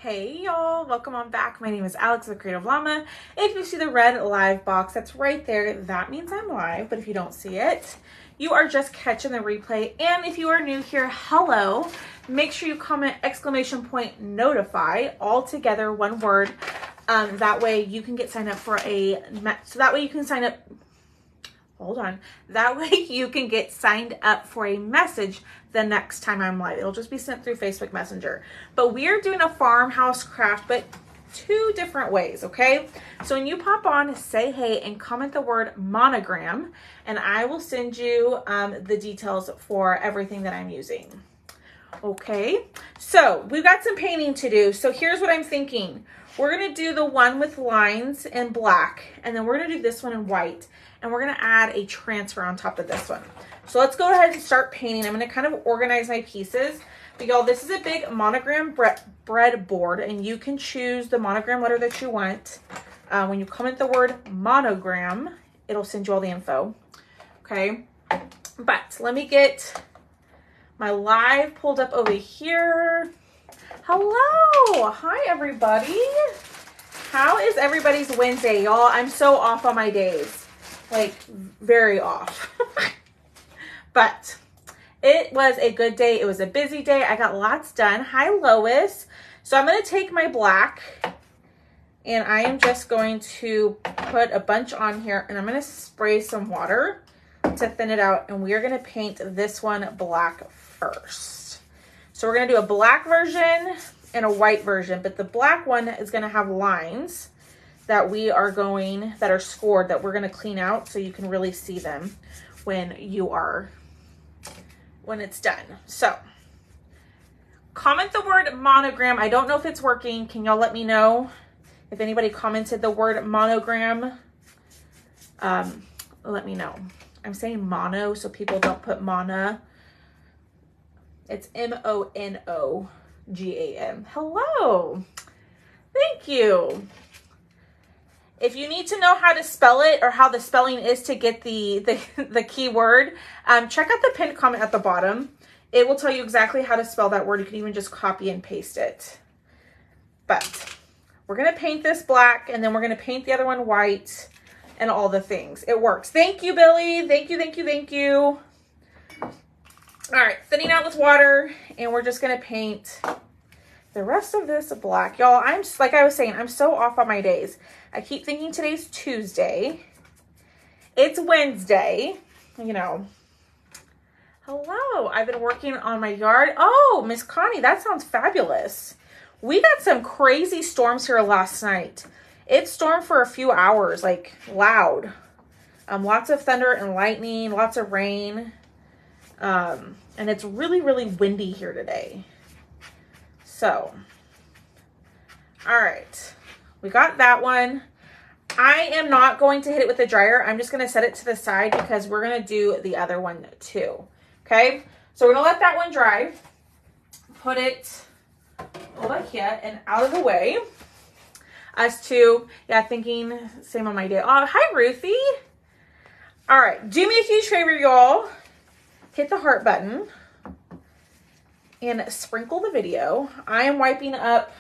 Hey y'all, welcome on back. My name is Alex, the Creative Llama. If you see the red live box that's right there, that means I'm live, but if you don't see it, you are just catching the replay. And if you are new here, hello. Make sure you comment !notify, all together, one word. That way you can get signed up for that way you can sign up. Hold on. That way you can get signed up for a message the next time I'm live. It'll just be sent through Facebook Messenger. But we are doing a farmhouse craft, but two different ways, okay? So when you pop on, say hey and comment the word monogram, and I will send you the details for everything that I'm using. Okay, so we've got some painting to do. So here's what I'm thinking. We're gonna do the one with lines in black, and then we're gonna do this one in white, and we're gonna add a transfer on top of this one. So let's go ahead and start painting. I'm gonna kind of organize my pieces. But y'all, this is a big monogram breadboard, and you can choose the monogram letter that you want. When you comment the word monogram, it'll send you all the info, okay? But let me get my live pulled up over here. Hello, hi everybody. How is everybody's Wednesday, y'all? I'm so off on my days, like very off. But it was a good day. It was a busy day. I got lots done. Hi, Lois. So I'm going to take my black and I am just going to put a bunch on here, and I'm going to spray some water to thin it out, and we are going to paint this one black first. So we're going to do a black version and a white version, but the black one is going to have lines that are scored, that we're going to clean out so you can really see them when it's done. So comment the word monogram. I don't know if it's working. Can y'all let me know if anybody commented the word monogram? Let me know. I'm saying mono so people don't put mana. It's M-O-N-O-G-A-M. Hello. Thank you. If you need to know how to spell it or how the spelling is to get the keyword, check out the pinned comment at the bottom. It will tell you exactly how to spell that word. You can even just copy and paste it. But we're going to paint this black, and then we're going to paint the other one white and all the things. It works. Thank you, Billy. Thank you, thank you, thank you. All right, thinning out with water, and we're just going to paint the rest of this black. Y'all, like I was saying, I'm so off on my days. I keep thinking today's Tuesday. It's Wednesday, you know. Hello, I've been working on my yard. Oh, Miss Connie, that sounds fabulous. We got some crazy storms here last night. It stormed for a few hours, like loud. Lots of thunder and lightning, lots of rain. And it's really, really windy here today. So, all right, we got that one. I am not going to hit it with the dryer. I'm just going to set it to the side because we're going to do the other one too. Okay, so we're going to let that one dry. Put it over here and out of the way. Thinking same on my day. Oh, hi, Ruthie. All right, do me a huge favor, y'all. Hit the heart button and sprinkle the video. I am wiping up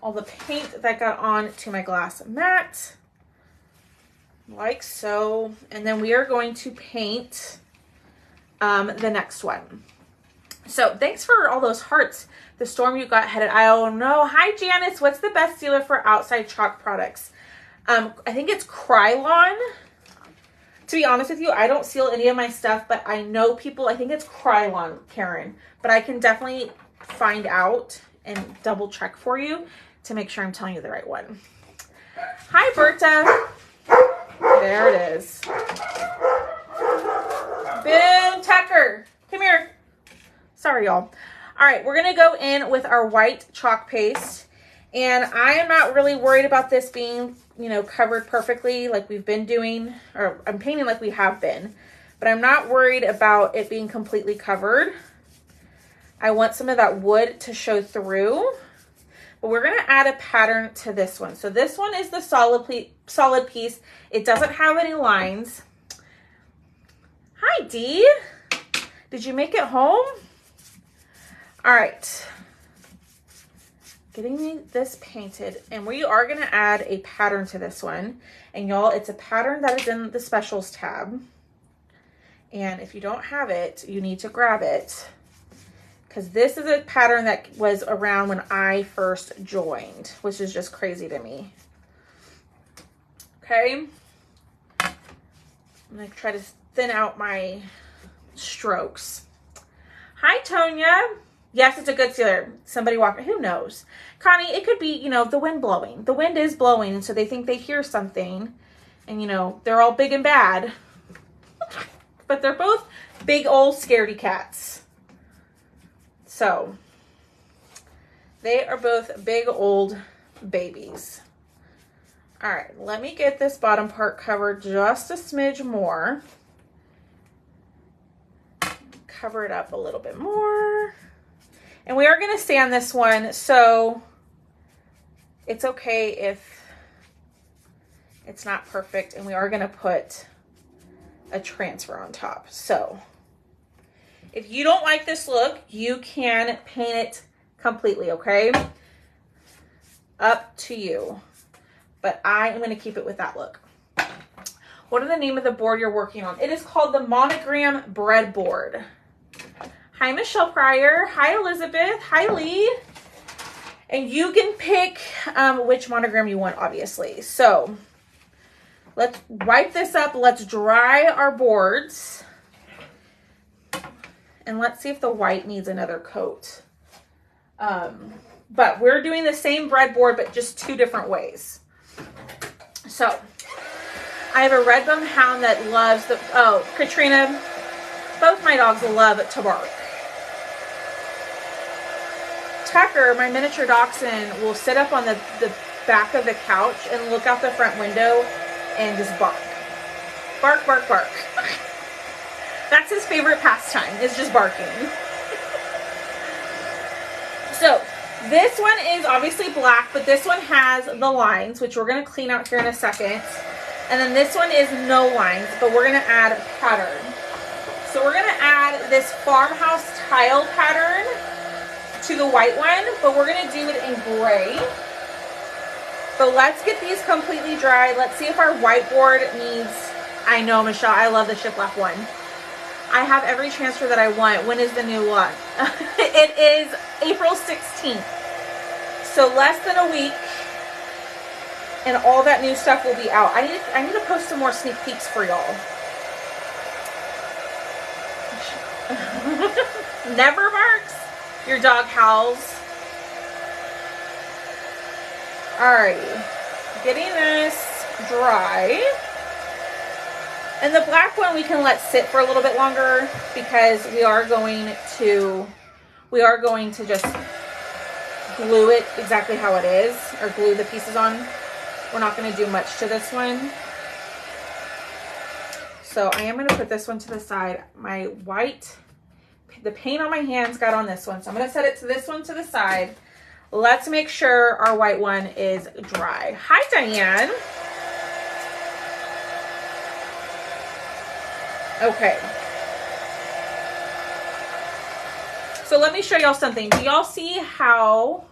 all the paint that got on to my glass mat, like so. And then we are going to paint the next one. So thanks for all those hearts. The storm you got headed. I don't know. Hi, Janice. What's the best sealer for outside chalk products? I think it's Krylon. To be honest with you, I don't seal any of my stuff, but I know people, I think it's Krylon, Karen. But I can definitely find out and double check for you to make sure I'm telling you the right one. Hi, Berta. There it is. Boom, Tucker. Come here. Sorry, y'all. All right, we're going to go in with our white chalk paste. And I am not really worried about this being, covered perfectly like we've been doing, or I'm painting like we have been, but I'm not worried about it being completely covered. I want some of that wood to show through, but we're going to add a pattern to this one. So this one is the solid piece. It doesn't have any lines. Hi, Dee. Did you make it home? All right. getting this painted, and we are going to add a pattern to this one. And y'all, it's a pattern that is in the specials tab. And if you don't have it, you need to grab it, because this is a pattern that was around when I first joined, which is just crazy to me. Okay. I'm going to try to thin out my strokes. Hi, Tonya. Yes, it's a good sealer. Somebody walking, who knows? Connie, it could be, you know, the wind blowing. The wind is blowing, and so they think they hear something. And, you know, they're all big and bad. But they're both big old scaredy cats. So, they are both big old babies. All right, let me get this bottom part covered just a smidge more. Cover it up a little bit more. And we are going to sand this one, so it's okay if it's not perfect. And we are going to put a transfer on top. So if you don't like this look, you can paint it completely, okay? Up to you. But I am going to keep it with that look. What is the name of the board you're working on? It is called the Monogram Breadboard. Hi, Michelle Pryor. Hi, Elizabeth. Hi, Lee. And you can pick which monogram you want, obviously. So let's wipe this up. Let's dry our boards. And let's see if the white needs another coat. But we're doing the same breadboard, but just two different ways. So I have a red bum hound that loves the, oh, Katrina, both my dogs love to bark. Tucker, my miniature dachshund, will sit up on the back of the couch and look out the front window and just bark. Bark, bark, bark. That's his favorite pastime, is just barking. So this one is obviously black, but this one has the lines, which we're going to clean out here in a second. And then this one is no lines, but we're going to add a pattern. So we're going to add this Farmhouse tile pattern to the white one, but we're going to do it in gray. So let's get these completely dry. Let's see if our whiteboard needs, I know, Michelle, I love the shiplap one. I have every transfer that I want. When is the new one? It is April 16th. So less than a week and all that new stuff will be out. I need to post some more sneak peeks for y'all. Never barks. Your dog howls. Alrighty. Getting this dry. And the black one we can let sit for a little bit longer because we are going to just glue it exactly how it is, or glue the pieces on. We're not going to do much to this one. So I am going to put this one to the side. My white, the paint on my hands got on this one. So I'm going to set it to this one to the side. Let's make sure our white one is dry. Hi, Diane. Okay. So let me show y'all something. Do y'all see how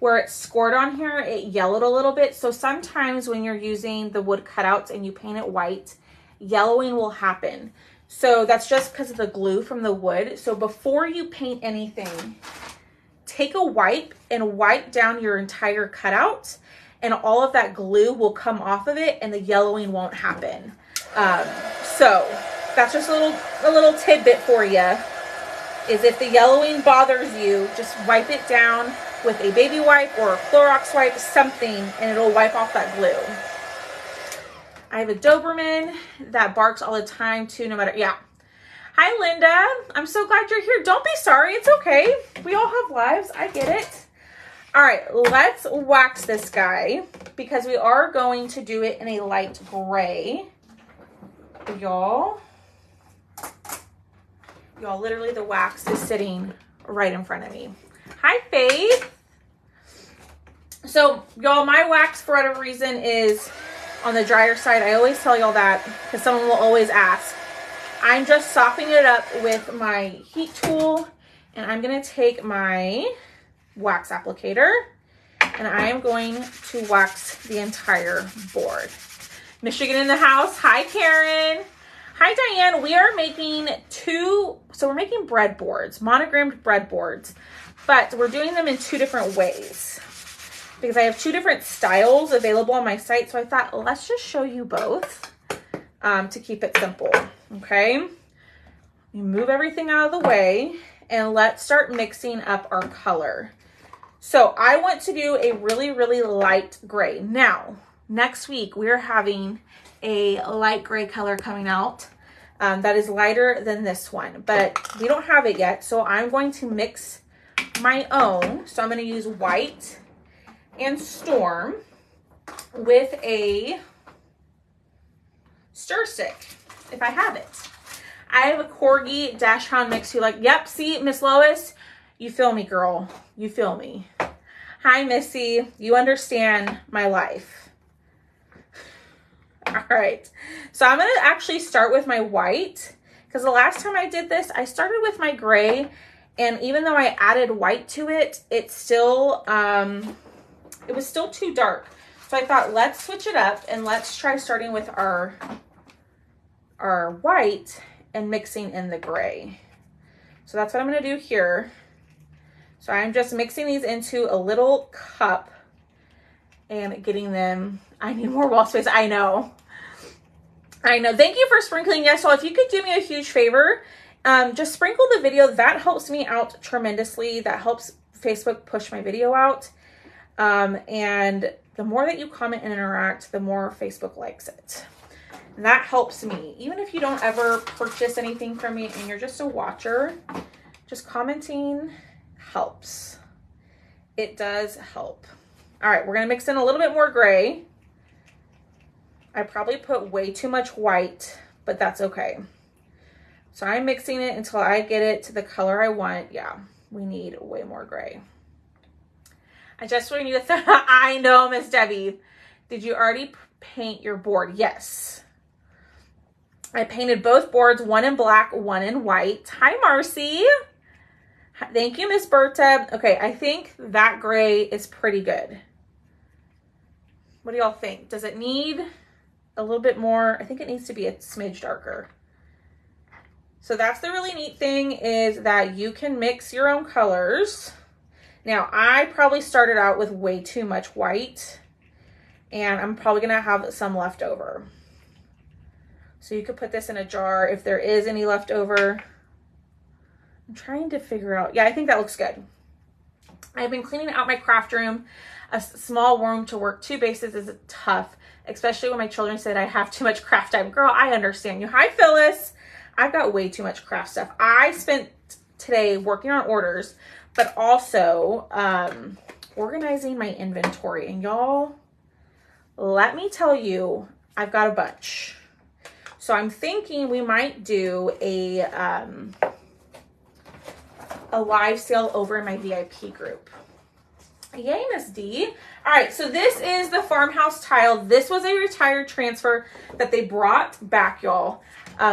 where it's scored on here, it yellowed a little bit? So sometimes when you're using the wood cutouts and you paint it white, yellowing will happen. So that's just because of the glue from the wood. So before you paint anything, take a wipe and wipe down your entire cutout, and all of that glue will come off of it and the yellowing won't happen. So that's just a little tidbit for you, is if the yellowing bothers you, just wipe it down with a baby wipe or a Clorox wipe, something, and it'll wipe off that glue. I have a Doberman that barks all the time too, no matter, yeah. Hi, Linda. I'm so glad you're here. Don't be sorry. It's okay. We all have lives. I get it. All right, let's wax this guy because we are going to do it in a light gray. Y'all, literally the wax is sitting right in front of me. Hi, Faith. So, y'all, my wax, for whatever reason, is on the drier side. I always tell y'all that because someone will always ask. I'm just softening it up with my heat tool, and I'm going to take my wax applicator and I am going to wax the entire board. Michigan in the house. Hi, Karen. Hi, Diane. We are making we're making breadboards, monogrammed breadboards, but we're doing them in 2 different ways because I have 2 different styles available on my site. So I thought, let's just show you both to keep it simple. Okay. You move everything out of the way and let's start mixing up our color. So I want to do a really, really light gray. Now, next week we're having a light gray color coming out that is lighter than this one, but we don't have it yet. So I'm going to mix my own. So I'm going to use white and Storm with a stir stick, if I have it. I have a Corgi Dash Hound mix. You're like, yep, see, Miss Lois, you feel me, girl. You feel me. Hi, Missy. You understand my life. All right. So I'm going to actually start with my white because the last time I did this, I started with my gray, and even though I added white to it, it was still too dark. So I thought, let's switch it up and let's try starting with our white and mixing in the gray. So that's what I'm going to do here. So I'm just mixing these into a little cup and getting them. I need more wall space. I know. Thank you for sprinkling. Yes, so if you could do me a huge favor, just sprinkle the video. That helps me out tremendously. That helps Facebook push my video out. And the more that you comment and interact, the more Facebook likes it. And that helps me. Even if you don't ever purchase anything from me and you're just a watcher, just commenting helps. It does help. All right, we're gonna mix in a little bit more gray. I probably put way too much white, but that's okay. So I'm mixing it until I get it to the color I want. Yeah, we need way more gray. I just want you to I know, Miss Debbie. Did you already paint your board? Yes. I painted both boards, one in black, one in white. Hi, Marcy. Thank you, Miss Berta. Okay, I think that gray is pretty good. What do y'all think? Does it need a little bit more? I think it needs to be a smidge darker. So that's the really neat thing, is that you can mix your own colors. Now, I probably started out with way too much white, and I'm probably gonna have some left over. So you could put this in a jar if there is any left over. I'm trying to figure out. Yeah, I think that looks good. I've been cleaning out my craft room. A small room to work 2 bases is tough, especially when my children said I have too much craft time. Girl, I understand you. Hi, Phyllis. I've got way too much craft stuff. I spent today working on orders, but also organizing my inventory. And y'all, let me tell you, I've got a bunch. So I'm thinking we might do a live sale over in my VIP group. Yay, Miss D. All right, so this is the Farmhouse tile. This was a retired transfer that they brought back, y'all.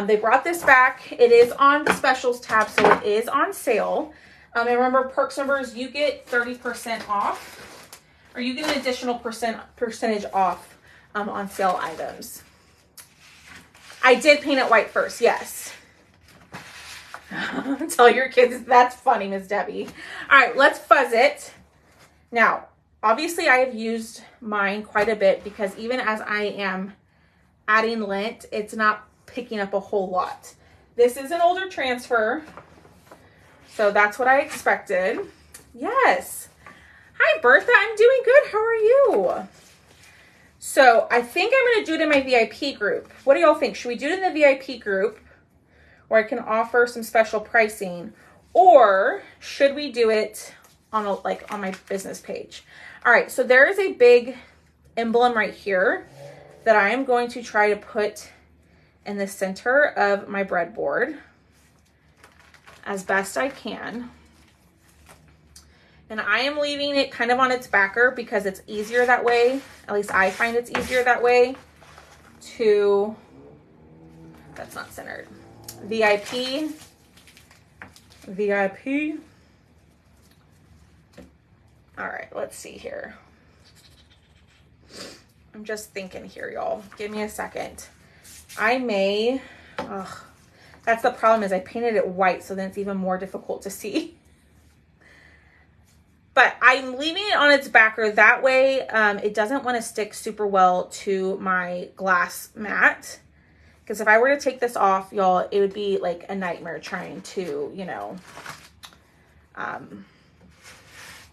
They brought this back. It is on the specials tab, so it is on sale. And remember, perks members, you get 30% off, or you get an additional percentage off on sale items. I did paint it white first, yes. Tell your kids that's funny, Miss Debbie. All right, let's fuzz it. Now, obviously I have used mine quite a bit because even as I am adding lint, it's not picking up a whole lot. This is an older transfer, so that's what I expected. Yes. Hi, Bertha. I'm doing good. How are you? So I think I'm going to do it in my VIP group. What do y'all think? Should we do it in the VIP group where I can offer some special pricing, or should we do it on on my business page? All right, so there is a big emblem right here that I am going to try to put in the center of my breadboard as best I can. And I am leaving it kind of on its backer because it's easier that way. At least I find it's easier that way to, that's not centered. VIP. All right, let's see here. I'm just thinking here, y'all. Give me a second. I may, that's the problem, is I painted it white, so then it's even more difficult to see. But I'm leaving it on its backer. That way it doesn't want to stick super well to my glass mat. Because if I were to take this off, y'all, it would be like a nightmare trying to, you know,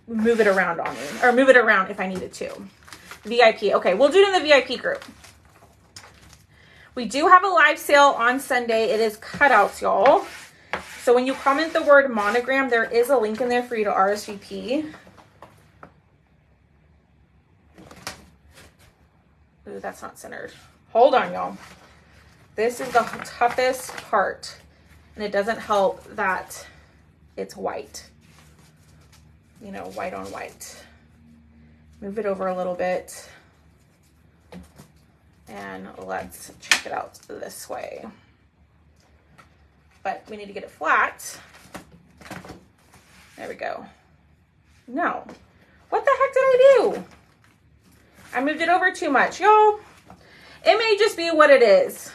move it around on me. Or move it around if I needed to. VIP. Okay, we'll do it in the VIP group. We do have a live sale on Sunday. It is cutouts, y'all. So when you comment the word monogram, there is a link in there for you to RSVP. Ooh, that's not centered. Hold on, y'all. This is the toughest part, and it doesn't help that it's white. You know, white on white. Move it over a little bit. And let's check it out this way. But we need to get it flat. There we go. No. What the heck did I do? I moved it over too much. Y'all, it may just be what it is.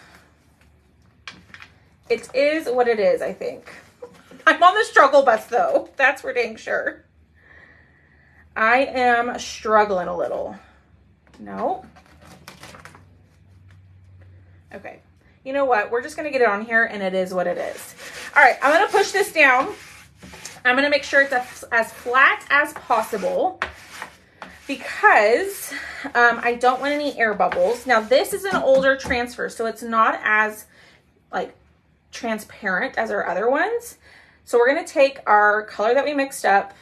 It is what it is, I think. I'm on the struggle bus, though. That's for dang sure. I am struggling a little. No. Okay. You know what? We're just going to get it on here, and it is what it is. All right. I'm going to push this down. I'm going to make sure it's as flat as possible because I don't want any air bubbles. Now, this is an older transfer, so it's not as, like, transparent as our other ones. So we're going to take our color that we mixed up,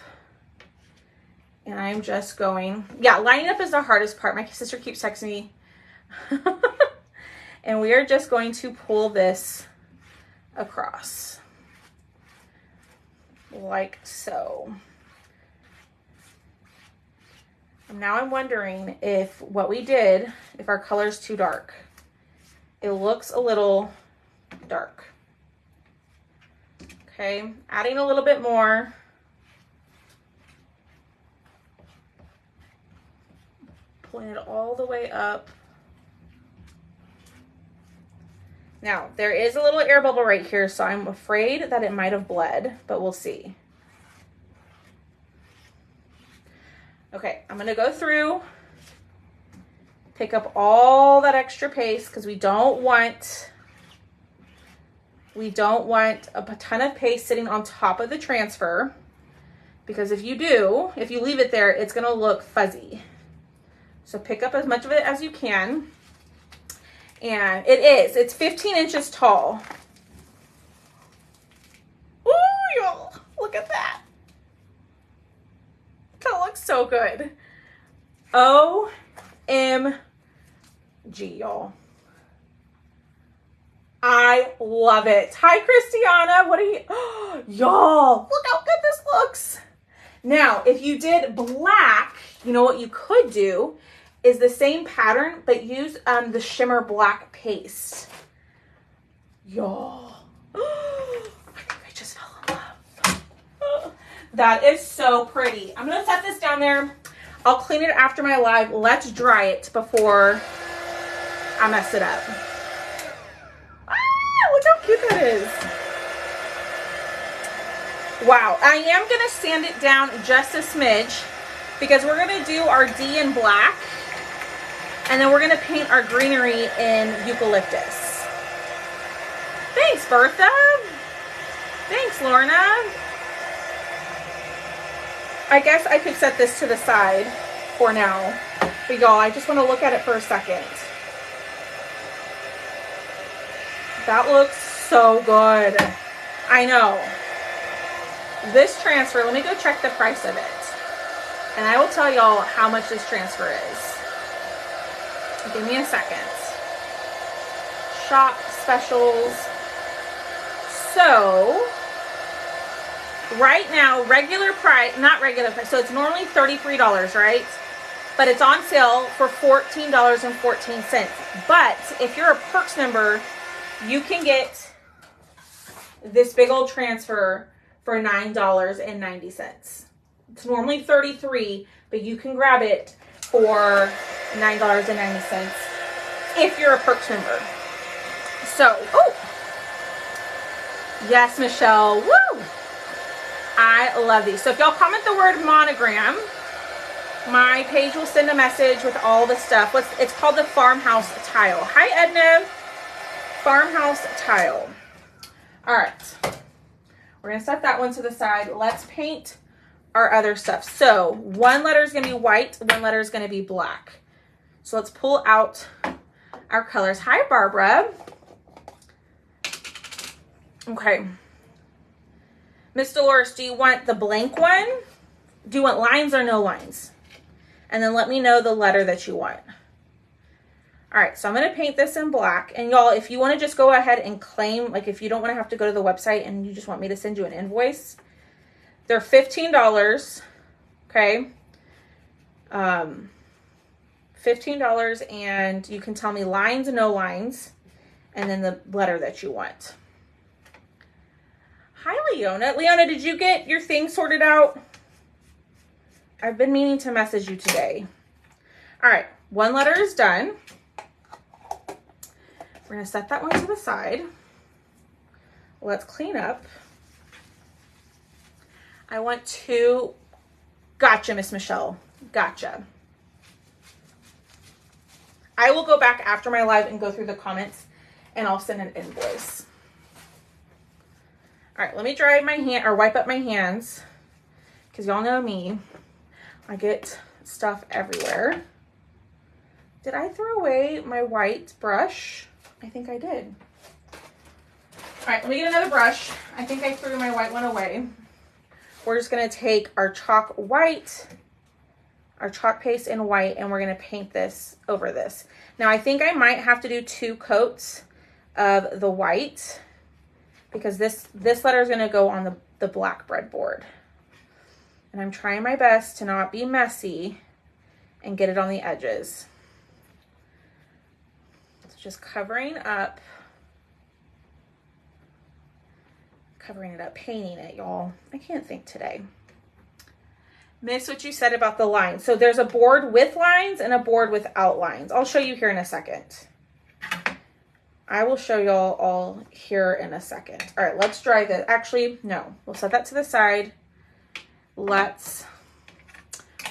and I'm just going, yeah, lining up is the hardest part. My sister keeps texting me. And we are just going to pull this across like so. And now I'm wondering if what we did, if our color's too dark. It looks a little dark. Okay, adding a little bit more. Pulling it all the way up. Now, there is a little air bubble right here, so I'm afraid that it might have bled, but we'll see. Okay, I'm going to go through, pick up all that extra paste because we don't want a ton of paste sitting on top of the transfer, because if you leave it there, it's going to look fuzzy. So pick up as much of it as you can. And it's 15 inches tall. Ooh, y'all, look at that. That looks so good. OMG, y'all. I love it. Hi, Christiana. What are you? Y'all, look how good this looks. Now, if you did black, you know what you could do is the same pattern, but use the shimmer black paste. Y'all. I think I just fell in love. That is so pretty. I'm going to set this down there. I'll clean it after my live. Let's dry it before I mess it up. Ah, look how cute that is. Wow. I am going to sand it down just a smidge because we're going to do our D in black. And then we're going to paint our greenery in eucalyptus. Thanks, Bertha. Thanks, Lorna. I guess I could set this to the side for now. But y'all, I just want to look at it for a second. That looks so good. I know. This transfer, let me go check the price of it. And I will tell y'all how much this transfer is. Give me a second. Shop specials. So, right now, regular price, not regular price, so it's normally $33, right? But it's on sale for $14.14. But if you're a Perks member, you can get this big old transfer for $9.90. It's normally $33, but you can grab it for $9.90 if you're a Perks member. So, oh, yes, Michelle, woo! I love these. So if y'all comment the word monogram, my page will send a message with all the stuff. It's called the Farmhouse tile. Hi, Edna. Farmhouse tile. All right. We're going to set that one to the side. Let's paint our other stuff. So one letter is going to be white. One letter is going to be black. So let's pull out our colors. Hi, Barbara. Okay. Miss Dolores, do you want the blank one? Do you want lines or no lines? And then let me know the letter that you want. All right, so I'm going to paint this in black. And y'all, if you want to just go ahead and claim, like if you don't want to have to go to the website and you just want me to send you an invoice, they're $15, okay? $15, and you can tell me lines and no lines, and then the letter that you want. Hi, Leona. Leona, did you get your thing sorted out? I've been meaning to message you today. All right, one letter is done. We're going to set that one to the side. Let's clean up. I want to, gotcha, Miss Michelle, gotcha. I will go back after my live and go through the comments, and I'll send an invoice. All right, let me dry my hand, or wipe up my hands, because y'all know me. I get stuff everywhere. Did I throw away my white brush? I think I did. All right, let me get another brush. I think I threw my white one away. We're just gonna take our chalk white, our chalk paste in white, and we're gonna paint this over this. Now I think I might have to do 2 coats of the white, because this letter is gonna go on the black breadboard. And I'm trying my best to not be messy and get it on the edges. So just covering it up, painting it, y'all. I can't think today. Miss what you said about the lines. So there's a board with lines and a board without lines. I'll show you here in a second. I will show y'all all here in a second. All right, let's dry this. Actually, no, we'll set that to the side. Let's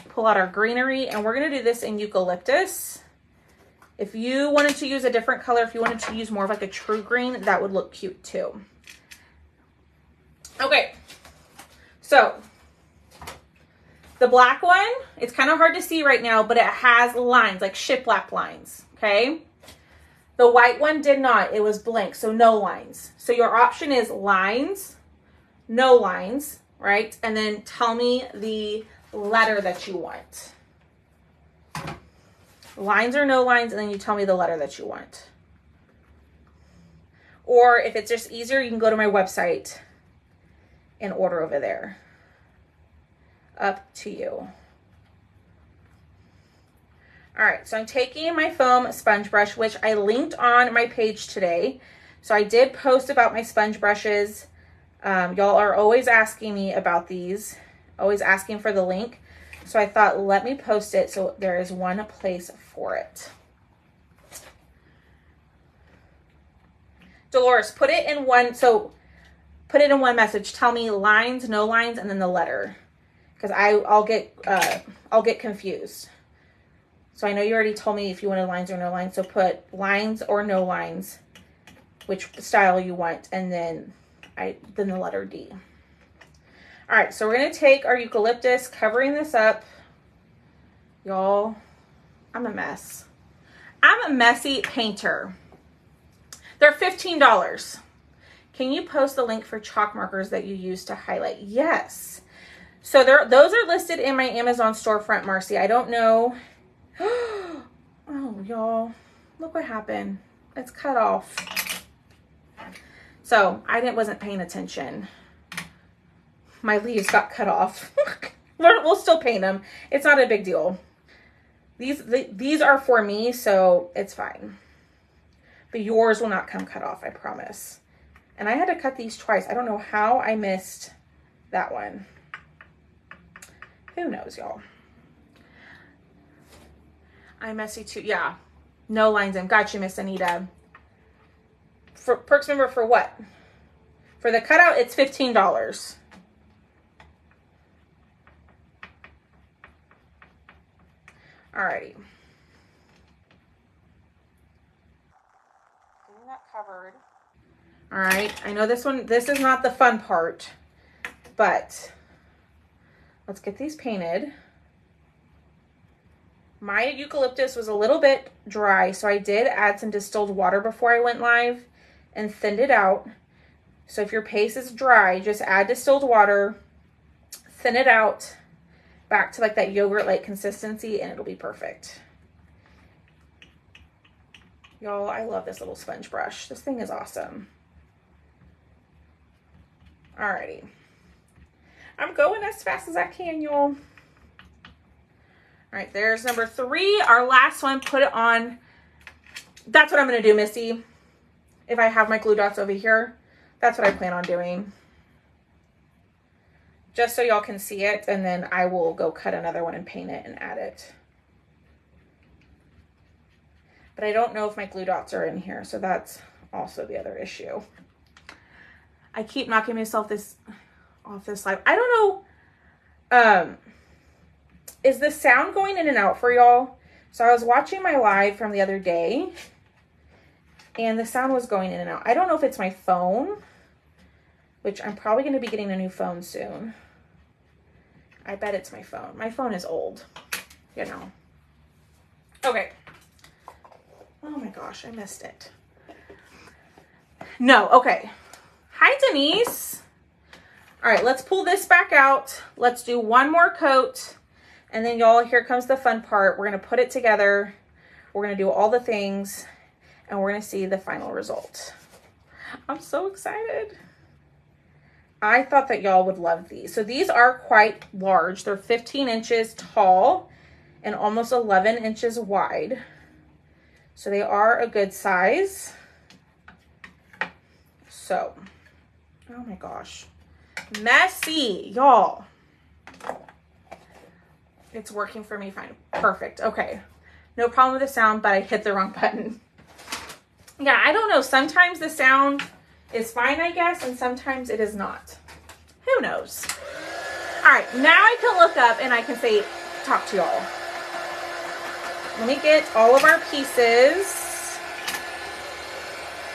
pull out our greenery, and we're gonna do this in eucalyptus. If you wanted to use a different color, if you wanted to use more of like a true green, that would look cute too. Okay, so the black one, it's kind of hard to see right now, but it has lines, like shiplap lines, okay? The white one did not, it was blank, so no lines. So your option is lines, no lines, right? And then tell me the letter that you want. Lines or no lines, and then you tell me the letter that you want. Or if it's just easier, you can go to my website and order over there. Up to you. All right, so I'm taking my foam sponge brush, which I linked on my page today. So I did post about my sponge brushes. Y'all are always asking me about these, always asking for the link. So I thought, let me post it so there is one place for it. Dolores, put it in one, so put it in one message. Tell me lines, no lines, and then the letter. Because I'll get confused. So I know you already told me if you wanted lines or no lines. So put lines or no lines, which style you want, and then the letter D. All right, so we're gonna take our eucalyptus, covering this up. Y'all, I'm a mess. I'm a messy painter. They're $15. Can you post the link for chalk markers that you use to highlight? Yes. So those are listed in my Amazon storefront, Marcy. I don't know. Oh, y'all, look what happened. It's cut off. So I wasn't paying attention. My leaves got cut off. We'll still paint them. It's not a big deal. These are for me, so it's fine. But yours will not come cut off, I promise. And I had to cut these twice. I don't know how I missed that one. Who knows, y'all? I'm messy too. Yeah. No lines in. Got you, Miss Anita. For Perks member for what? For the cutout, it's $15. Alrighty. Getting that covered. Alright, I know this is not the fun part, but let's get these painted. My eucalyptus was a little bit dry, so I did add some distilled water before I went live and thinned it out. So if your paste is dry, just add distilled water, thin it out back to like that yogurt-like consistency, and it'll be perfect. Y'all, I love this little sponge brush. This thing is awesome. Alrighty. I'm going as fast as I can, y'all. All right, there's number 3, our last one. Put it on. That's what I'm going to do, Missy. If I have my glue dots over here, that's what I plan on doing. Just so y'all can see it, and then I will go cut another one and paint it and add it. But I don't know if my glue dots are in here, so that's also the other issue. I keep knocking myself off this slide. I don't know. Is the sound going in and out for y'all? So I was watching my live from the other day, and the sound was going in and out. I don't know if it's my phone, which I'm probably going to be getting a new phone soon. I bet it's my phone. My phone is old, you know. Okay. Oh my gosh, I missed it. No, okay. Hi, Denise. All right, let's pull this back out. Let's do one more coat. And then y'all, here comes the fun part. We're going to put it together. We're going to do all the things, and we're going to see the final result. I'm so excited. I thought that y'all would love these. So these are quite large. They're 15 inches tall and almost 11 inches wide. So they are a good size. So, oh my gosh. Messy, y'all. It's working for me fine. Perfect. Okay. No problem with the sound, but I hit the wrong button. Yeah, I don't know. Sometimes the sound is fine, I guess, and sometimes it is not. Who knows? All right, now I can look up and I can say, talk to y'all. Let me get all of our pieces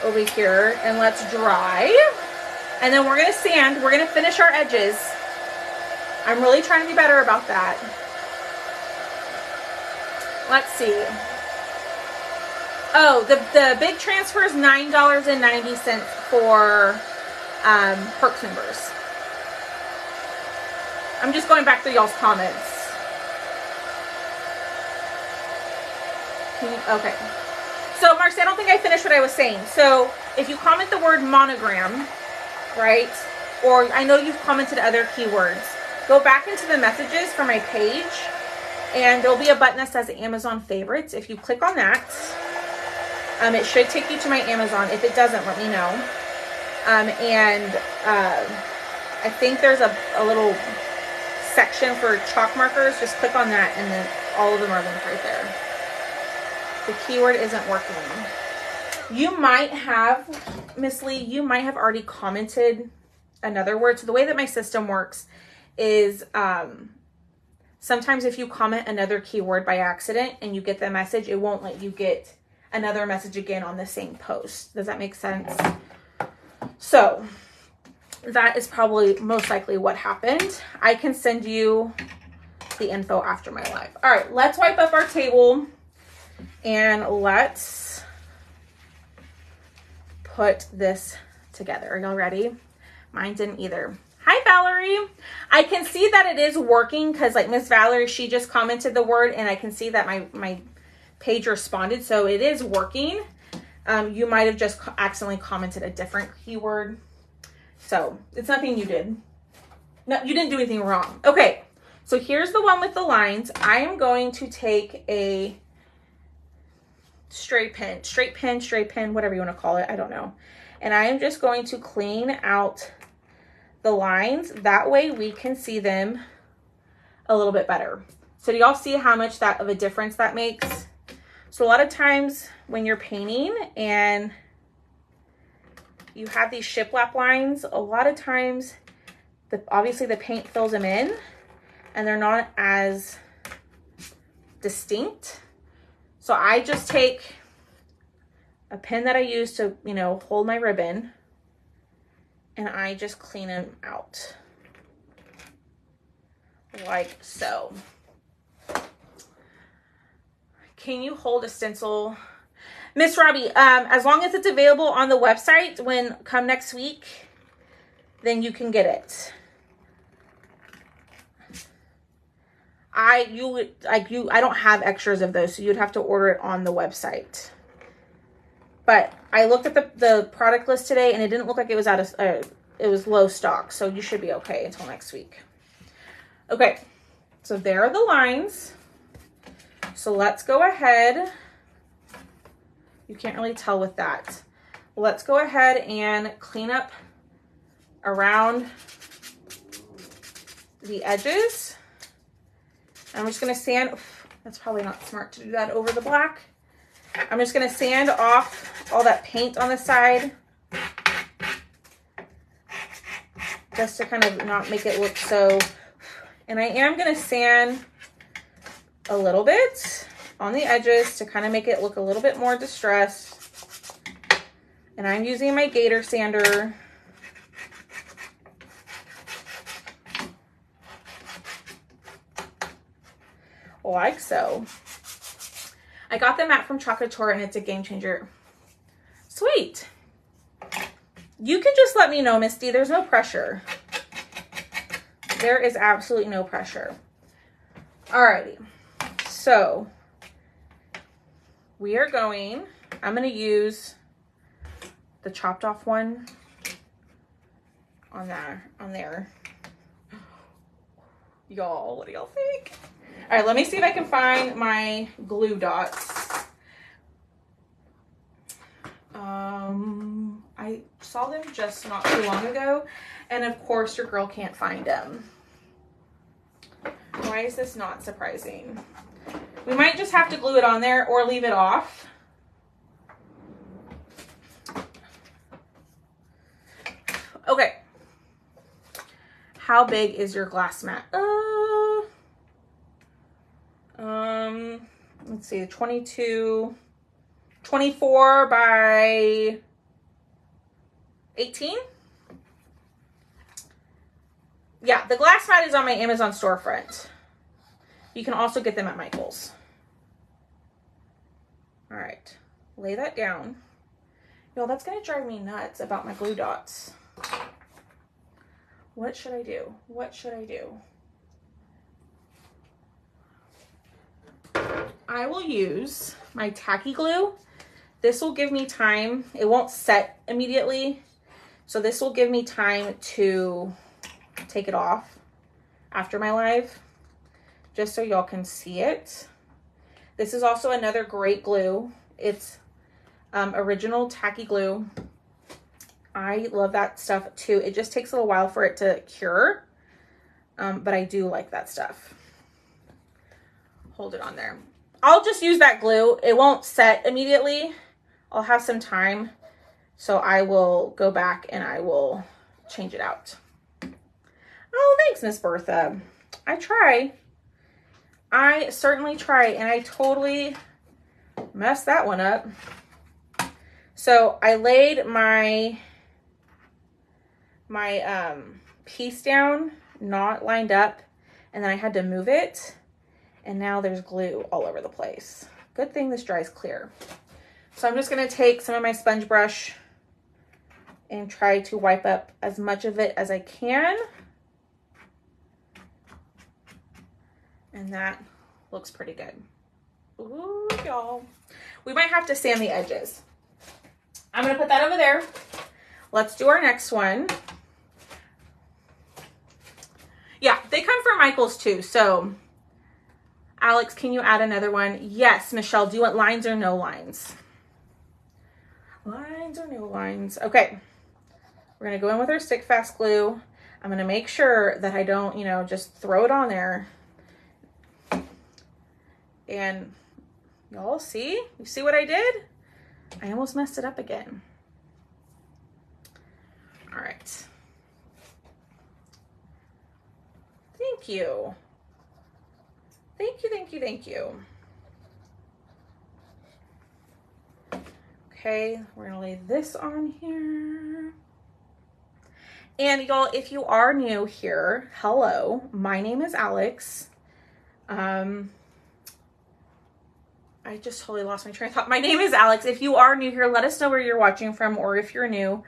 over here and let's dry. And then we're going to sand. We're going to finish our edges. I'm really trying to be better about that. Let's see. Oh, the big transfer is $9.90 for Perks members. I'm just going back through y'all's comments. Okay. So, Marcy, I don't think I finished what I was saying. So, if you comment the word monogram, right, or I know you've commented other keywords, go back into the messages for my page, and there'll be a button that says Amazon favorites. If you click on that, it should take you to my Amazon. If it doesn't, let me know. I think there's a little section for chalk markers. Just click on that, and then all of them are linked right there. The keyword isn't working. You might have, Miss Lee, you might have already commented another word. So the way that my system works is sometimes if you comment another keyword by accident and you get the message, it won't let you get another message again on the same post. Does that make sense? So that is probably most likely what happened. I can send you the info after my live. All right, let's wipe up our table and let's put this together. Are y'all ready? Mine didn't either. Hi, Valerie. I can see that it is working because like Miss Valerie, she just commented the word and I can see that my page responded. So it is working. You might have just accidentally commented a different keyword. So it's nothing you did. No, you didn't do anything wrong. Okay. So here's the one with the lines. I am going to take a straight pin, whatever you want to call it. I don't know. And I am just going to clean out the lines. That way we can see them a little bit better. So do y'all see how much of a difference that makes? So a lot of times when you're painting and you have these shiplap lines, a lot of times obviously the paint fills them in and they're not as distinct. So I just take a pin that I use to, you know, hold my ribbon, and I just clean them out like so. Can you hold a stencil? Miss Robbie, as long as it's available on the website come next week, then you can get it. I don't have extras of those, so you'd have to order it on the website. But I looked at the product list today, and it didn't look like it was it was low stock, so you should be okay until next week. Okay, so there are the lines. So let's go ahead. You can't really tell with that. Let's go ahead and clean up around the edges. I'm just gonna sand, that's probably not smart to do that over the black. I'm just gonna sand off all that paint on the side, just to kind of not make it look so, and I am gonna sand a little bit on the edges to kind of make it look a little bit more distressed. And I'm using my Gator sander. Like so. I got the mat from Chocolate Tour, and it's a game changer. Sweet. You can just let me know, Misty. There's no pressure. There is absolutely no pressure. Alrighty. So we are going, I'm going to use the chopped off one on there. Y'all, what do y'all think? All right, let me see if I can find my glue dots. I saw them just not too long ago, and of course your girl can't find them. Why is this not surprising? We might just have to glue it on there or leave it off. Okay. How big is your glass mat? Let's see, 24 by 18. Yeah, the glass mat is on my Amazon storefront. You can also get them at Michael's. All right, lay that down. Yo, that's gonna drive me nuts about my glue dots. What should I do? What should I do? I will use my tacky glue. This will give me time. It won't set immediately. So this will give me time to take it off after my live, just so y'all can see it. This is also another great glue. It's original tacky glue. I love that stuff too. It just takes a little while for it to cure, but I do like that stuff. Hold it on there. I'll just use that glue. It won't set immediately. I'll have some time, so I will go back and I will change it out. Oh, thanks, Miss Bertha. I try. I certainly try, and I totally messed that one up. So I laid my piece down, not lined up, and then I had to move it, and now there's glue all over the place. Good thing this dries clear. So I'm just gonna take some of my sponge brush and try to wipe up as much of it as I can. And that looks pretty good. Ooh, y'all. We might have to sand the edges. I'm gonna put that over there. Let's do our next one. Yeah, they come from Michael's too. So, Alex, can you add another one? Yes, Michelle, do you want lines or no lines? Lines or no lines? Okay, we're gonna go in with our stick fast glue. I'm gonna make sure that I don't, just throw it on there and Y'all see? You see what I did? I almost messed it up again. All right. Thank you. Thank you, thank you, thank you. Okay, we're gonna lay this on here. And y'all, if you are new here, hello, my name is Alex. I just totally lost my train of thought. My name is Alex. If you are new here, let us know where you're watching from, or if you're new,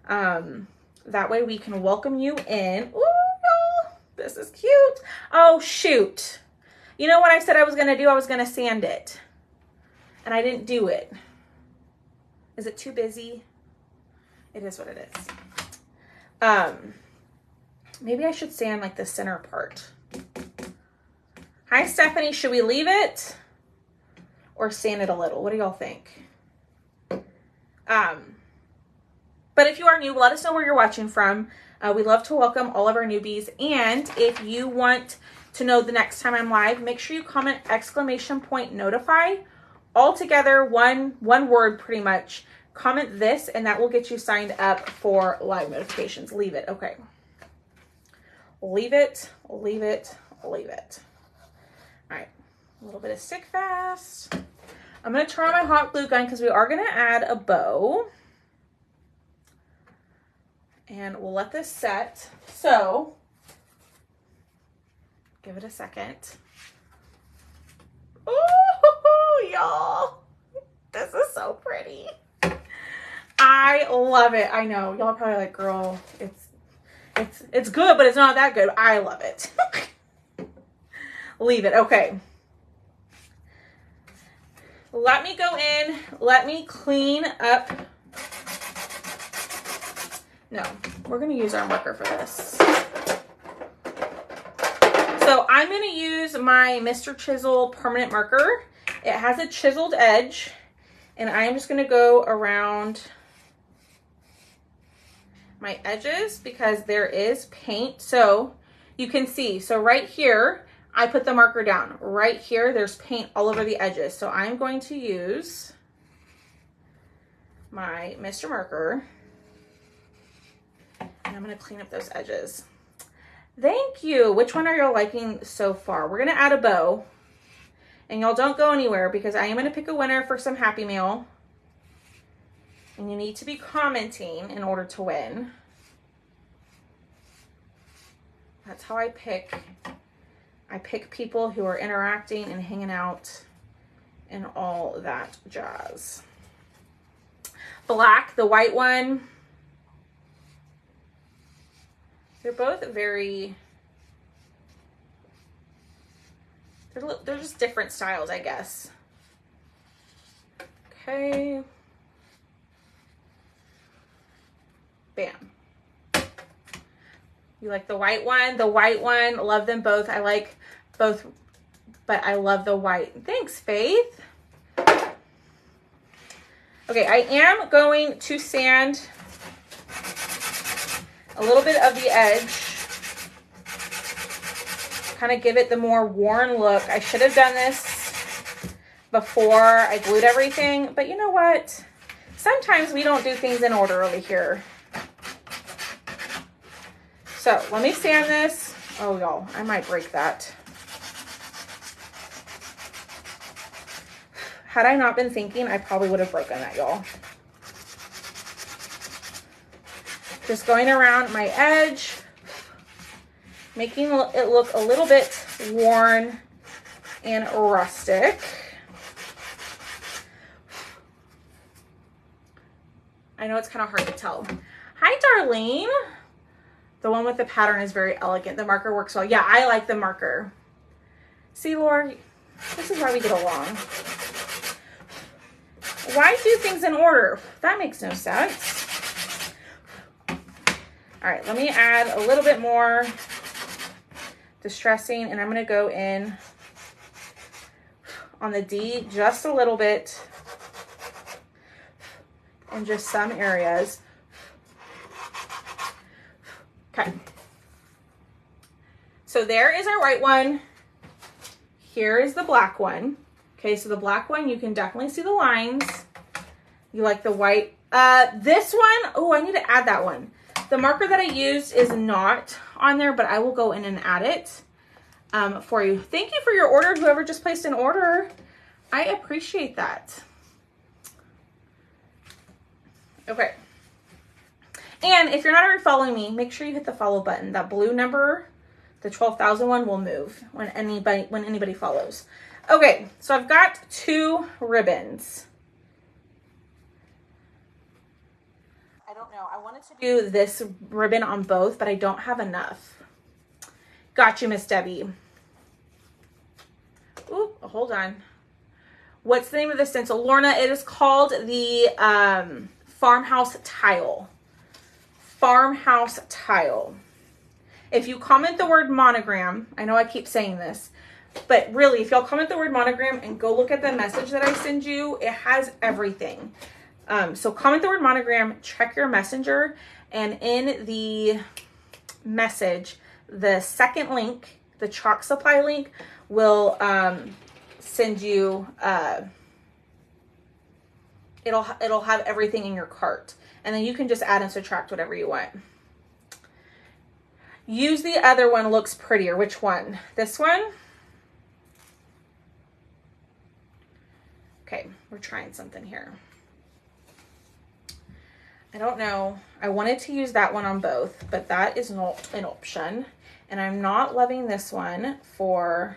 that way we can welcome you in. Ooh, this is cute. Oh, shoot. You know what I said I was going to do? I was going to sand it, and I didn't do it. Is it too busy? It is what it is. Maybe I should sand like the center part. Hi, Stephanie. Should we leave it or sand it a little? What do y'all think? But if you are new, let us know where you're watching from. We love to welcome all of our newbies. And if you want to know the next time I'm live, make sure you comment !notify. All together, one word pretty much. Comment this, and that will get you signed up for live notifications. Leave it. Okay. Leave it, leave it, leave it. All right. A little bit of stick fast. I'm going to turn on my hot glue gun because we are going to add a bow. And we'll let this set. So, give it a second. Ooh, y'all. This is so pretty. I love it. I know. Y'all are probably like, girl, it's good, but it's not that good. I love it. Leave it. Okay. Let me go in. Let me clean up. No, we're going to use our marker for this. So I'm going to use my Mr. Chisel permanent marker. It has a chiseled edge, and I am just going to go around my edges because there is paint. So you can see, so right here, I put the marker down. Right here, there's paint all over the edges. So I'm going to use my Mr. Marker, and I'm going to clean up those edges. Thank you. Which one are y'all liking so far? We're going to add a bow, and y'all don't go anywhere because I am going to pick a winner for some Happy Meal, and you need to be commenting in order to win. That's how I pick. I pick people who are interacting and hanging out and all that jazz. Black, the white one. They're both very, they're just different styles, I guess. Okay. Bam. You like the white one? The white one, love them both. I like both, but I love the white. Thanks, Faith. Okay, I am going to sand a little bit of the edge. Kind of give it the more worn look. I should have done this before I glued everything, but you know what? Sometimes we don't do things in order over here. So let me sand this. Oh, y'all, I might break that. Had I not been thinking, I probably would have broken that, y'all. Just going around my edge, making it look a little bit worn and rustic. I know it's kind of hard to tell. Hi, Darlene. The one with the pattern is very elegant. The marker works well. Yeah, I like the marker. See, Laura, this is why we get along. Why do things in order? That makes no sense. All right, let me add a little bit more distressing, and I'm going to go in on the D just a little bit in just some areas. Okay. So there is our white one. Here is the black one. Okay, so the black one, you can definitely see the lines. You like the white. This one, oh, I need to add that one. The marker that I used is not on there, but I will go in and add it for you. Thank you for your order, whoever just placed an order. I appreciate that. Okay. And if you're not already following me, make sure you hit the follow button. That blue number, the 12,000 one, will move when anybody follows. Okay, so I've got 2 ribbons. I don't know. I wanted to do this ribbon on both, but I don't have enough. Got you, Miss Debbie. Ooh, hold on. What's the name of the stencil? Lorna, it is called the Farmhouse Tile. Farmhouse Tile. If you comment the word monogram, I know I keep saying this, but really, if y'all comment the word monogram and go look at the message that I send you, it has everything. So comment the word monogram, check your messenger, and in the message, the second link, the chalk supply link, will send you, it'll have everything in your cart. And then you can just add and subtract whatever you want. Use the other one, looks prettier. Which one? This one? Okay, we're trying something here. I don't know. I wanted to use that one on both, but that is not an option. And I'm not loving this one for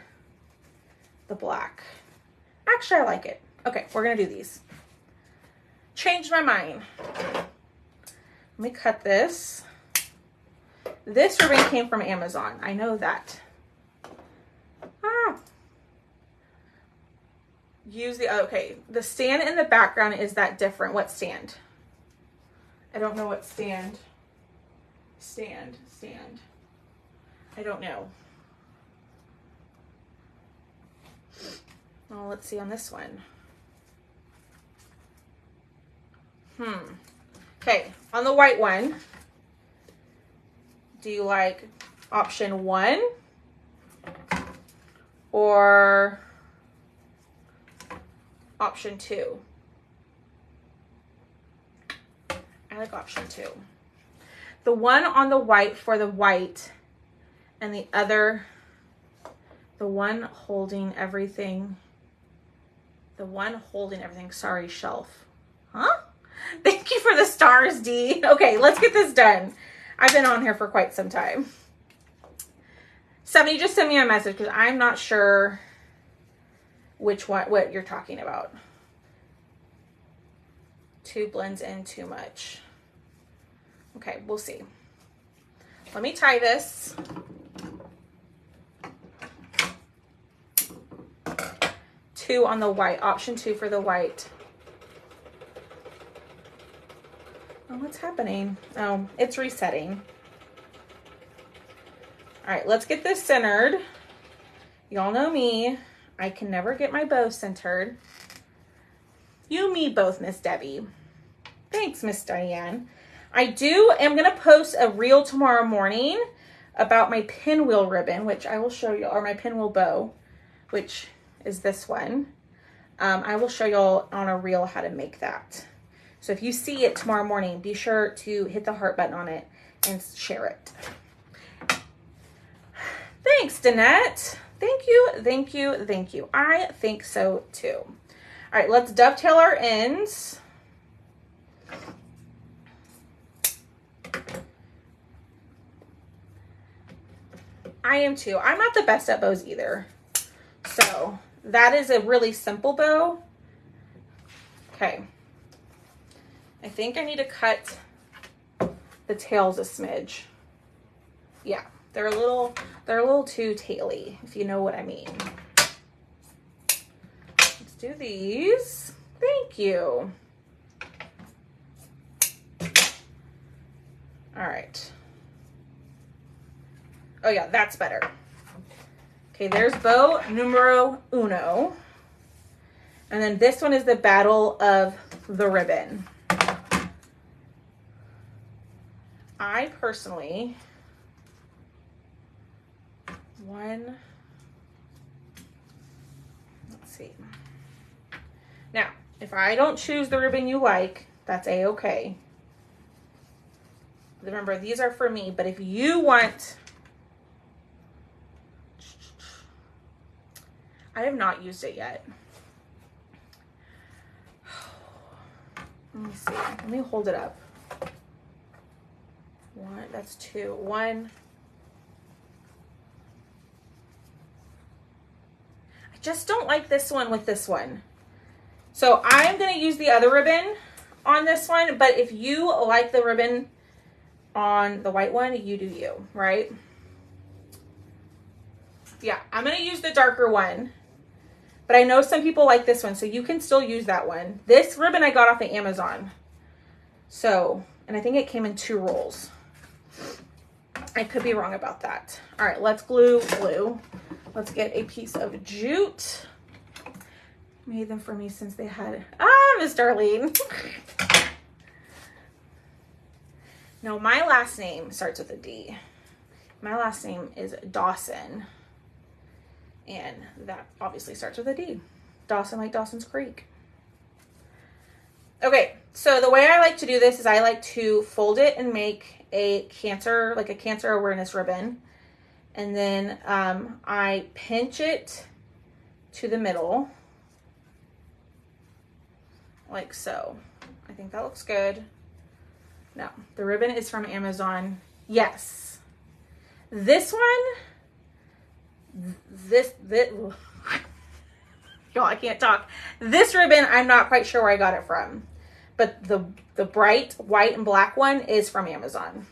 the black. Actually, I like it. Okay, we're gonna do these. Changed my mind. Let me cut this. This ribbon came from Amazon. I know that. Use the, okay, the stand in the background is that different. What stand? I don't know what stand. Stand. I don't know. Well, let's see on this one. Okay, on the white one, do you like option 1 or option 2? I like option 2. The one on the white for the white, and the other, the one holding everything, sorry, shelf. Huh? Thank you for the stars, D. Okay, let's get this done. I've been on here for quite some time. Somebody just sent me a message because I'm not sure which one, what you're talking about. 2 blends in too much. Okay, we'll see. Let me tie this. Two on the white, option 2 for the white. Oh, what's happening? Oh, it's resetting. All right, let's get this centered. Y'all know me. I can never get my bow centered. You, me both, Miss Debbie. Thanks, Miss Diane. I am going to post a reel tomorrow morning about my pinwheel ribbon, which I will show you, or my pinwheel bow, which is this one. I will show y'all on a reel how to make that. So if you see it tomorrow morning, be sure to hit the heart button on it and share it. Thanks, Danette. Thank you, thank you, thank you. I think so too. All right, let's dovetail our ends. I am too. I'm not the best at bows either. So that is a really simple bow. Okay. I think I need to cut the tails a smidge. Yeah, they're a little too taily, if you know what I mean. Let's do these. Thank you. All right. Oh yeah, that's better. Okay, there's bow numero 1. And then this one is the battle of the ribbon. I personally, let's see. Now, if I don't choose the ribbon you like, that's a-okay. Remember, these are for me, but if you want, I have not used it yet. Let me see, let me hold it up. One, that's two, one. I just don't like this one with this one. So I'm gonna use the other ribbon on this one, but if you like the ribbon on the white one, you do you, right? Yeah, I'm gonna use the darker one, but I know some people like this one, so you can still use that one. This ribbon I got off of Amazon. So, and I think it came in 2 rolls. I could be wrong about that. All right, let's glue. Let's get a piece of jute. Made them for me since they had, Miss Darlene. No, my last name starts with a D. My last name is Dawson. And that obviously starts with a D. Dawson, like Dawson's Creek. Okay, so the way I like to do this is I like to fold it and make a cancer, like a cancer awareness ribbon. And then I pinch it to the middle, like so. I think that looks good. No, the ribbon is from Amazon. Yes. This one, this y'all, I can't talk. This ribbon, I'm not quite sure where I got it from, but the bright white and black one is from Amazon.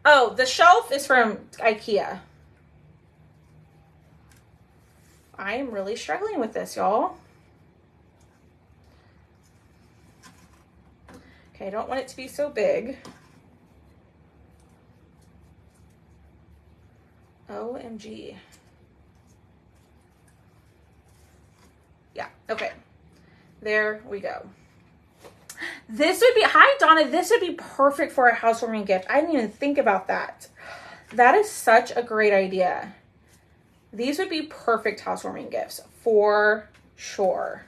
Oh, the shelf is from IKEA. I am really struggling with this, y'all. Okay, I don't want it to be so big. OMG. Yeah, okay. There we go. This would be, hi Donna, this would be perfect for a housewarming gift. I didn't even think about that. That is such a great idea. These would be perfect housewarming gifts for sure.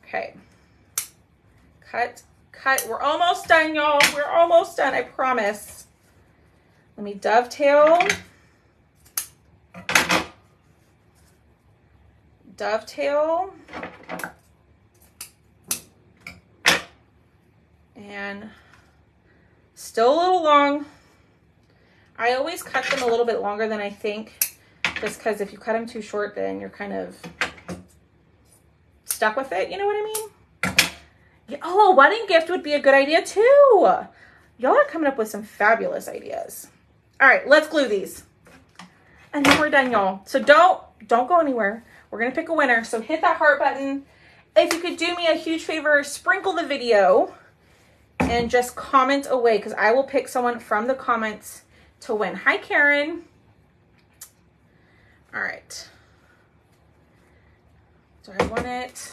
Okay. Cut. We're almost done, y'all. We're almost done, I promise. Let me dovetail. And still a little long. I always cut them a little bit longer than I think, just because if you cut them too short, then you're kind of stuck with it. You know what I mean? Yeah, oh, a wedding gift would be a good idea too. Y'all are coming up with some fabulous ideas. All right, let's glue these. And then we're done, y'all. So don't go anywhere. We're going to pick a winner. So hit that heart button. If you could do me a huge favor, sprinkle the video and just comment away, because I will pick someone from the comments to win. Hi, Karen. All right. So I want it,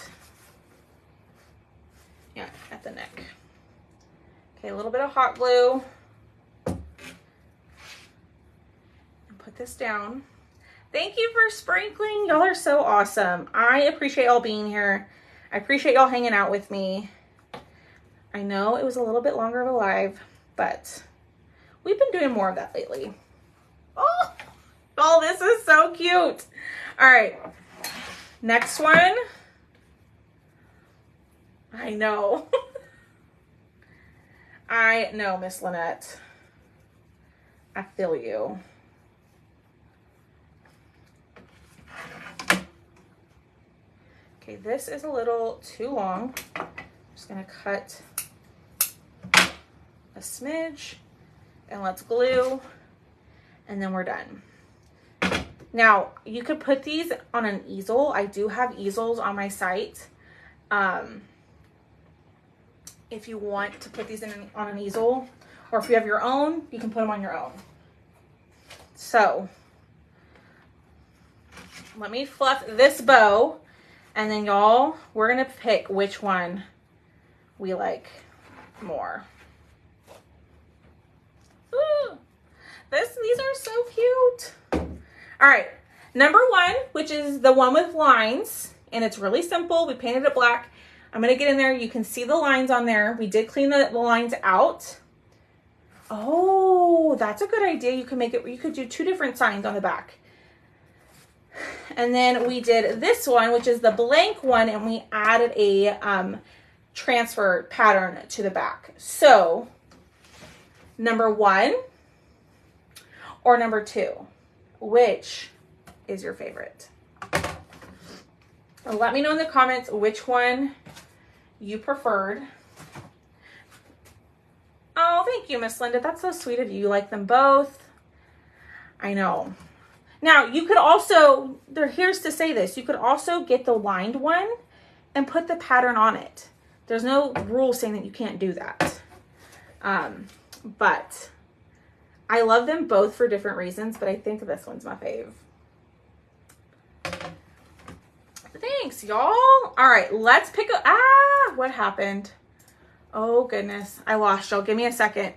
yeah, at the neck. Okay, a little bit of hot glue. And put this down. Thank you for sprinkling. Y'all are so awesome. I appreciate y'all being here. I appreciate y'all hanging out with me. I know it was a little bit longer of a live, but we've been doing more of that lately. Oh, this is so cute. All right, next one. I know. I know, Miss Lynette. I feel you. Okay, this is a little too long. I'm just gonna cut a smidge and let's glue, and then we're done. Now, you could put these on an easel. I do have easels on my site. If you want to put these on an easel, or if you have your own, you can put them on your own. So, let me fluff this bow, and then y'all, we're gonna pick which one we like more. Ooh. These are so cute. All right, number 1, which is the one with lines, and it's really simple. We painted it black. I'm gonna get in there. You can see the lines on there. We did clean the lines out. Oh, that's a good idea. You can make it, you could do 2 different signs on the back. And then we did this one, which is the blank one, and we added a transfer pattern to the back. So number 1 or number 2, which is your favorite? Let me know in the comments which one you preferred. Oh, thank you, Miss Linda. That's so sweet of you. You like them both. I know. Now, you could also, here's to say this, you could also get the lined one and put the pattern on it. There's no rule saying that you can't do that. But I love them both for different reasons, but I think this one's my fave. Thanks, y'all. All right, let's pick a, what happened? Oh goodness, I lost y'all. Give me a second.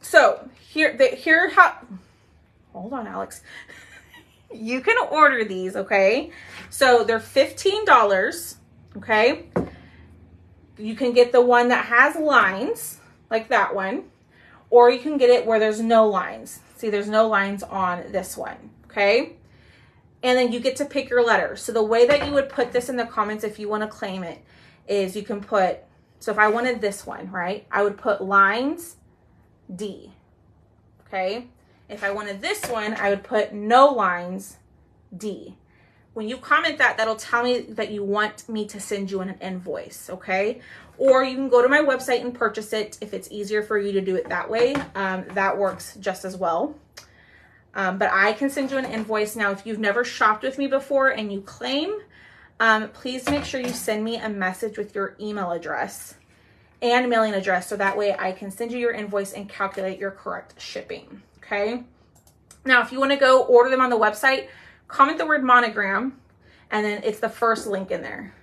So hold on, Alex. You can order these, okay? So they're $15, okay? You can get the one that has lines, like that one, or you can get it where there's no lines. See, there's no lines on this one, okay? And then you get to pick your letter. So the way that you would put this in the comments if you want to claim it is you can put, so if I wanted this one, right, I would put lines D, okay? If I wanted this one, I would put no lines D. When you comment that, that'll tell me that you want me to send you an invoice, okay? Or you can go to my website and purchase it if it's easier for you to do it that way. That works just as well. But I can send you an invoice. Now, if you've never shopped with me before and you claim, please make sure you send me a message with your email address and mailing address, so that way I can send you your invoice and calculate your correct shipping, okay? Now, if you want to go order them on the website, comment the word monogram, and then it's the first link in there.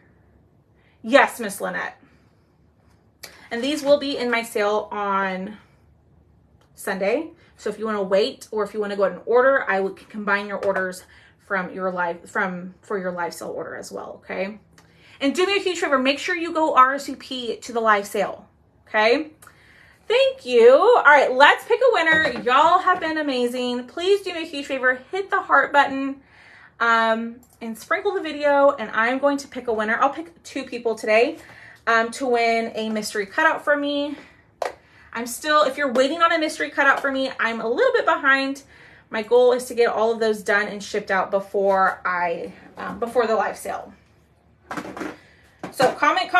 Yes, Miss Lynette. And these will be in my sale on Sunday. So if you want to wait, or if you want to go ahead and order, I would combine your orders for your live sale order as well, okay? And do me a huge favor, make sure you go RSVP to the live sale, okay? Thank you. All right, let's pick a winner. Y'all have been amazing. Please do me a huge favor, hit the heart button and sprinkle the video, and I'm going to pick a winner. I'll pick 2 people today to win a mystery cutout from me. I'm still, if you're waiting on a mystery cutout for me, I'm a little bit behind. My goal is to get all of those done and shipped out before before the live sale. So comment.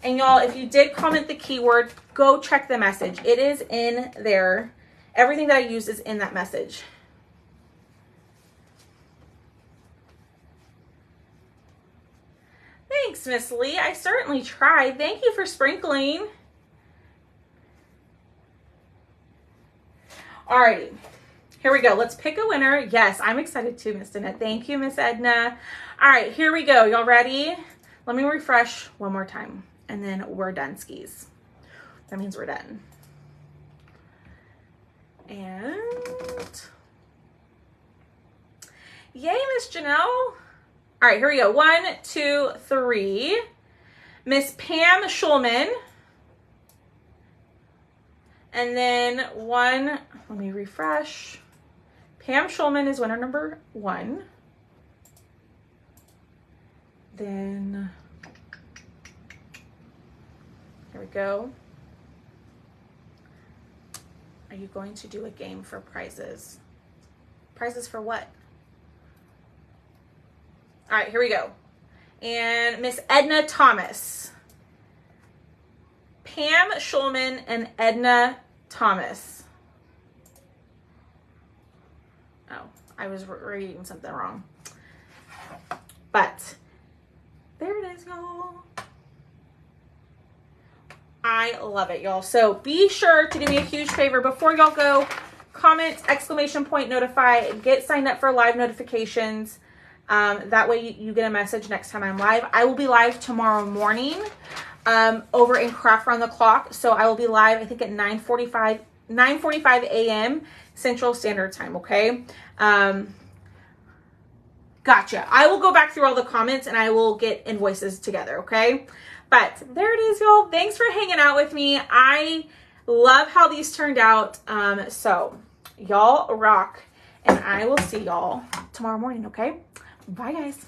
And y'all, if you did comment the keyword, go check the message. It is in there. Everything that I use is in that message. Thanks, Miss Lee. I certainly tried. Thank you for sprinkling. Alrighty, here we go. Let's pick a winner. Yes, I'm excited too, Miss Danette. Thank you, Miss Edna. All right, here we go. Y'all ready? Let me refresh one more time, and then we're done, skis. That means we're done. And yay, Miss Janelle. All right, here we go. 1, 2, 3. Miss Pam Schulman. And then let me refresh. Pam Schulman is winner number 1. Then, here we go. Are you going to do a game for prizes? Prizes for what? All right, here we go. And Miss Edna Thomas. Pam Schulman and Edna Thomas. Oh, I was reading something wrong. But there it is, y'all. I love it, y'all. So be sure to do me a huge favor before y'all go. Comment, ! Notify, get signed up for live notifications. That way you get a message next time I'm live. I will be live tomorrow morning. over in Craft Around the Clock. So I will be live, I think at 9:45 a.m. Central Standard Time, okay? Gotcha. I will go back through all the comments and I will get invoices together, okay? But there it is, y'all. Thanks for hanging out with me. I love how these turned out. So y'all rock, and I will see y'all tomorrow morning, okay? Bye, guys.